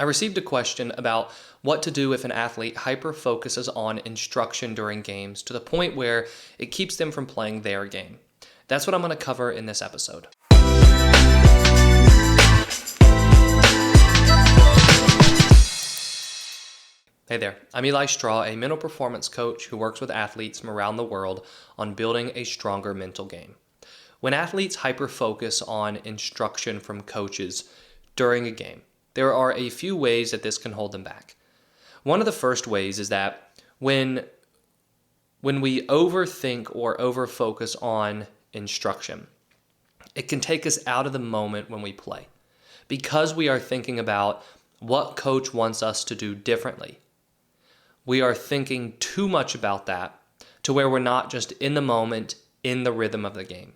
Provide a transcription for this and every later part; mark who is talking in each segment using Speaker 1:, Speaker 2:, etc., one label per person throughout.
Speaker 1: I received a question about what to do if an athlete hyper-focuses on instruction during games to the point where it keeps them from playing their game. That's what I'm going to cover in this episode. Hey there, I'm Eli Straw, a mental performance coach who works with athletes from around the world on building a stronger mental game. When athletes hyper-focus on instruction from coaches during a game, there are a few ways that this can hold them back. One of the first ways is that when we overthink or overfocus on instruction, it can take us out of the moment when we play because we are thinking about what coach wants us to do differently. We are thinking too much about that to where we're not just in the moment, in the rhythm of the game.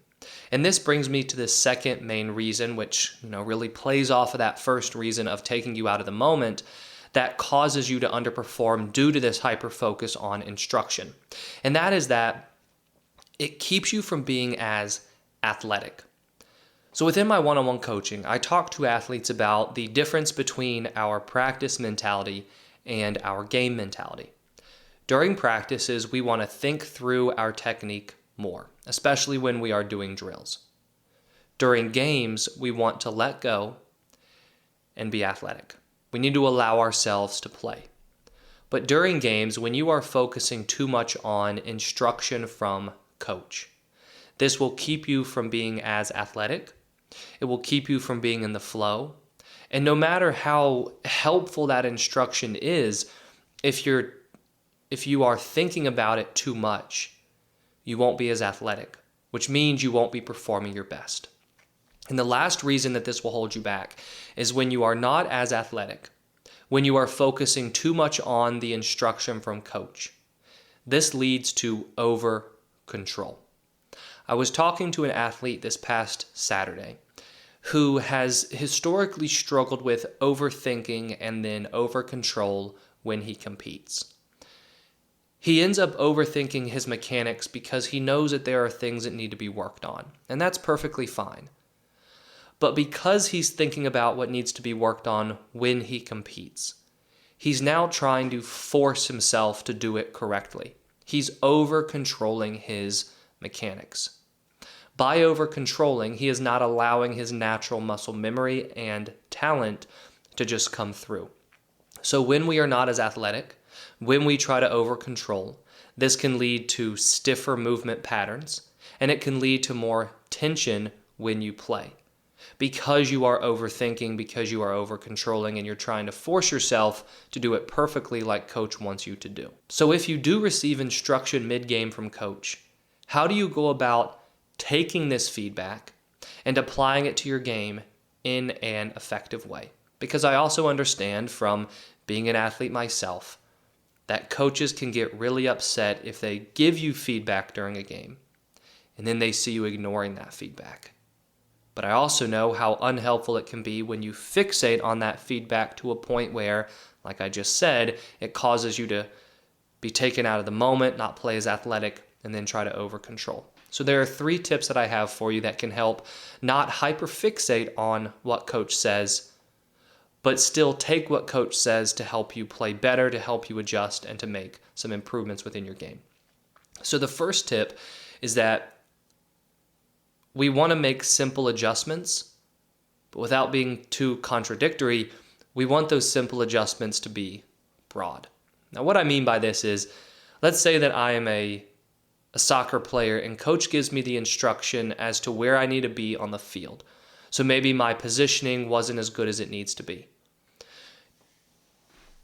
Speaker 1: And this brings me to the second main reason, which really plays off of that first reason of taking you out of the moment, that causes you to underperform due to this hyper focus on instruction. And that is that it keeps you from being as athletic. So within my one-on-one coaching, I talk to athletes about the difference between our practice mentality and our game mentality. During practices, we want to think through our technique more, especially when we are doing drills. During games, we want to let go and be athletic. We need to allow ourselves to play. But during games, when you are focusing too much on instruction from coach, this will keep you from being as athletic. It will keep you from being in the flow. And no matter how helpful that instruction is, if you are thinking about it too much, you won't be as athletic, which means you won't be performing your best. And the last reason that this will hold you back is when you are not as athletic, when you are focusing too much on the instruction from coach. This leads to over control. I was talking to an athlete this past Saturday who has historically struggled with overthinking and then over control when he competes. He ends up overthinking his mechanics because he knows that there are things that need to be worked on, and that's perfectly fine. But because he's thinking about what needs to be worked on when he competes, he's now trying to force himself to do it correctly. He's over-controlling his mechanics. By over-controlling, he is not allowing his natural muscle memory and talent to just come through. So when we are not as athletic, when we try to over-control, this can lead to stiffer movement patterns, and it can lead to more tension when you play. Because you are overthinking, because you are over-controlling, and you're trying to force yourself to do it perfectly like coach wants you to do. So if you do receive instruction mid-game from coach, how do you go about taking this feedback and applying it to your game in an effective way? Because I also understand from being an athlete myself that coaches can get really upset if they give you feedback during a game and then they see you ignoring that feedback. But I also know how unhelpful it can be when you fixate on that feedback to a point where, like I just said, it causes you to be taken out of the moment, not play as athletic, and then try to over-control. So there are 3 tips that I have for you that can help not hyper-fixate on what coach says, but still take what coach says to help you play better, to help you adjust, and to make some improvements within your game. So the first tip is that we want to make simple adjustments, but without being too contradictory, we want those simple adjustments to be broad. Now what I mean by this is, let's say that I am a soccer player and coach gives me the instruction as to where I need to be on the field. So maybe my positioning wasn't as good as it needs to be.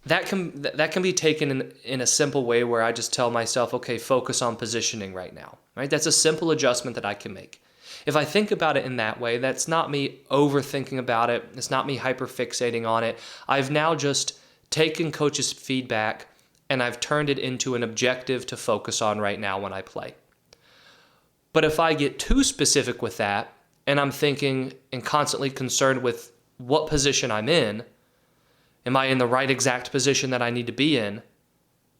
Speaker 1: That can be taken in a simple way where I just tell myself, okay, focus on positioning right now. Right? That's a simple adjustment that I can make. If I think about it in that way, that's not me overthinking about it. It's not me hyperfixating on it. I've now just taken coach's feedback and I've turned it into an objective to focus on right now when I play. But if I get too specific with that and I'm thinking and constantly concerned with what position I'm in, am I in the right exact position that I need to be in?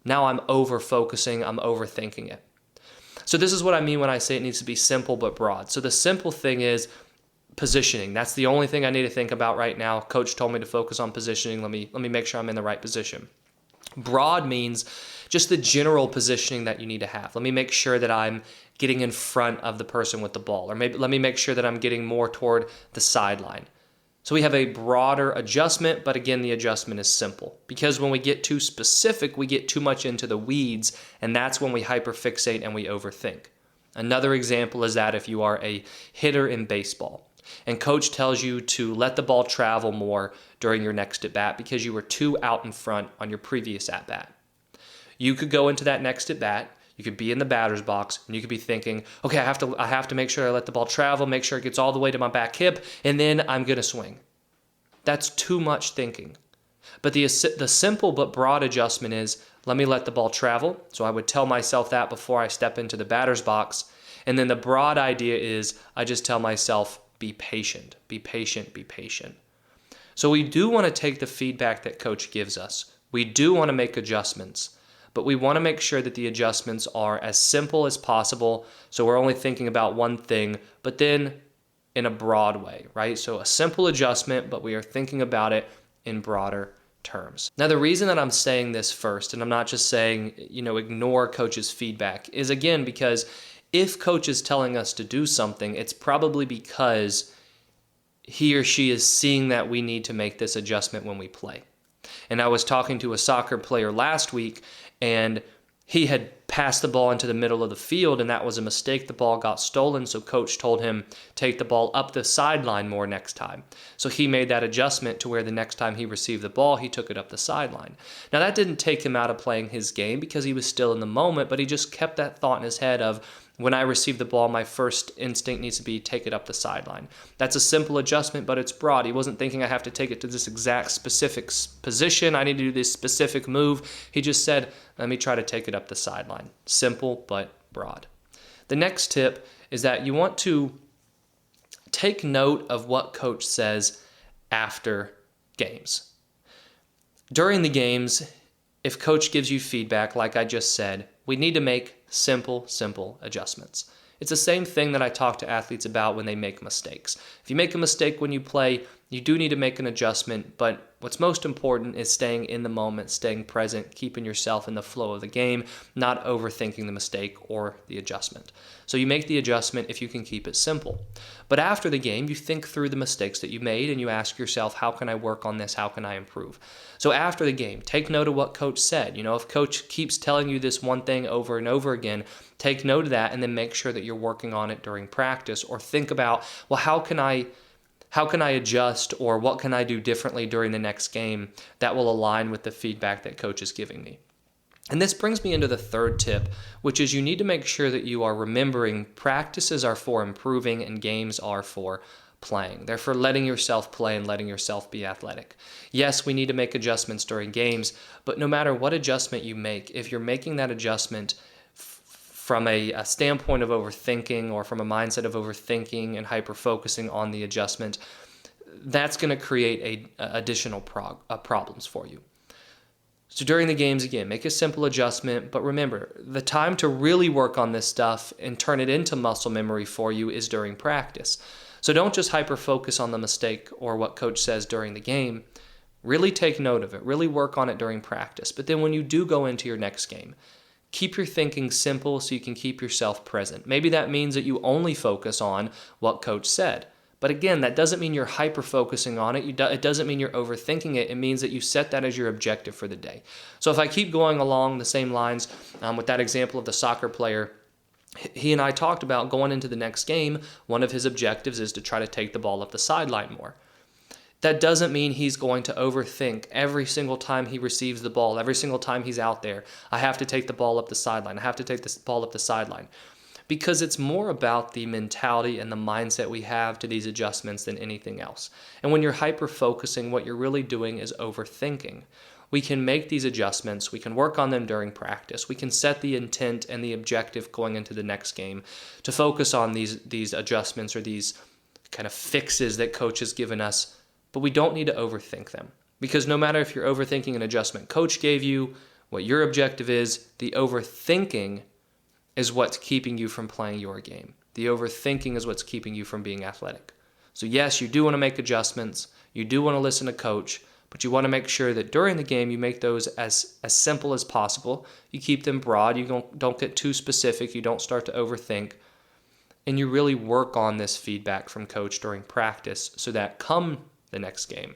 Speaker 1: Now I'm over-focusing, I'm overthinking it. So this is what I mean when I say it needs to be simple but broad. So the simple thing is, positioning. That's the only thing I need to think about right now. Coach told me to focus on positioning. Let me make sure I'm in the right position. Broad means just the general positioning that you need to have. Let me make sure that I'm getting in front of the person with the ball, or maybe let me make sure that I'm getting more toward the sideline. So we have a broader adjustment, but again, the adjustment is simple. Because when we get too specific, we get too much into the weeds, and that's when we hyperfixate and we overthink. Another example is that if you are a hitter in baseball, and coach tells you to let the ball travel more during your next at-bat because you were too out in front on your previous at-bat. You could go into that next at-bat, you could be in the batter's box, and you could be thinking, okay, I have to make sure I let the ball travel, make sure it gets all the way to my back hip, and then I'm going to swing. That's too much thinking. But the simple but broad adjustment is, let me let the ball travel. So I would tell myself that before I step into the batter's box. And then the broad idea is, I just tell myself, be patient, be patient, be patient. So we do want to take the feedback that coach gives us. We do want to make adjustments, but we want to make sure that the adjustments are as simple as possible. So we're only thinking about one thing, but then in a broad way, right? So a simple adjustment, but we are thinking about it in broader terms. Now, the reason that I'm saying this first, and I'm not just saying, ignore coach's feedback, is again, because if coach is telling us to do something, it's probably because he or she is seeing that we need to make this adjustment when we play. And I was talking to a soccer player last week, and he had passed the ball into the middle of the field, and that was a mistake. The ball got stolen, so coach told him, take the ball up the sideline more next time. So he made that adjustment to where the next time he received the ball, he took it up the sideline. Now, that didn't take him out of playing his game because he was still in the moment, but he just kept that thought in his head of, when I receive the ball, my first instinct needs to be take it up the sideline. That's a simple adjustment, but it's broad. He wasn't thinking I have to take it to this exact specific position. I need to do this specific move. He just said, let me try to take it up the sideline. Simple, but broad. The next tip is that you want to take note of what coach says after games. During the games, if coach gives you feedback, like I just said, we need to make simple adjustments. It's the same thing that I talk to athletes about when they make mistakes. If you make a mistake when you play, you do need to make an adjustment, but what's most important is staying in the moment, staying present, keeping yourself in the flow of the game, not overthinking the mistake or the adjustment. So you make the adjustment if you can keep it simple. But after the game, you think through the mistakes that you made and you ask yourself, how can I work on this? How can I improve? So after the game, take note of what coach said. If coach keeps telling you this one thing over and over again, take note of that and then make sure that you're working on it during practice, or think about, well, how can I adjust, or what can I do differently during the next game that will align with the feedback that coach is giving me? And this brings me into the third tip, which is you need to make sure that you are remembering practices are for improving and games are for playing. They're for letting yourself play and letting yourself be athletic. Yes, we need to make adjustments during games, but no matter what adjustment you make, if you're making that adjustment from a standpoint of overthinking, or from a mindset of overthinking and hyper-focusing on the adjustment, that's going to create additional problems for you. So during the games, again, make a simple adjustment, but remember, the time to really work on this stuff and turn it into muscle memory for you is during practice. So don't just hyper-focus on the mistake or what coach says during the game. Really take note of it. Really work on it during practice. But then when you do go into your next game, keep your thinking simple so you can keep yourself present. Maybe that means that you only focus on what coach said. But again, that doesn't mean you're hyper-focusing on it. It doesn't mean you're overthinking it. It means that you set that as your objective for the day. So if I keep going along the same lines with that example of the soccer player, he and I talked about going into the next game, one of his objectives is to try to take the ball up the sideline more. That doesn't mean he's going to overthink every single time he receives the ball, every single time he's out there. I have to take the ball up the sideline. I have to take this ball up the sideline. Because it's more about the mentality and the mindset we have to these adjustments than anything else. And when you're hyper-focusing, what you're really doing is overthinking. We can make these adjustments. We can work on them during practice. We can set the intent and the objective going into the next game to focus on these adjustments or these kind of fixes that coach has given us. But we don't need to overthink them, because no matter if you're overthinking an adjustment coach gave you, what your objective is, the overthinking is what's keeping you from playing your game. The overthinking is what's keeping you from being athletic. So yes, you do want to make adjustments. You do want to listen to coach, but you want to make sure that during the game you make those as simple as possible. You keep them broad. You don't get too specific. You don't start to overthink. And you really work on this feedback from coach during practice so that come the next game,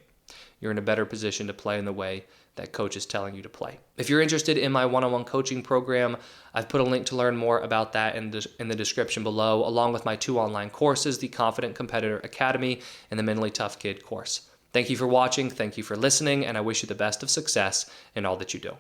Speaker 1: you're in a better position to play in the way that coach is telling you to play. If you're interested in my one-on-one coaching program, I've put a link to learn more about that in the description below, along with my 2 online courses, the Confident Competitor Academy and the Mentally Tough Kid course. Thank you for watching, thank you for listening, and I wish you the best of success in all that you do.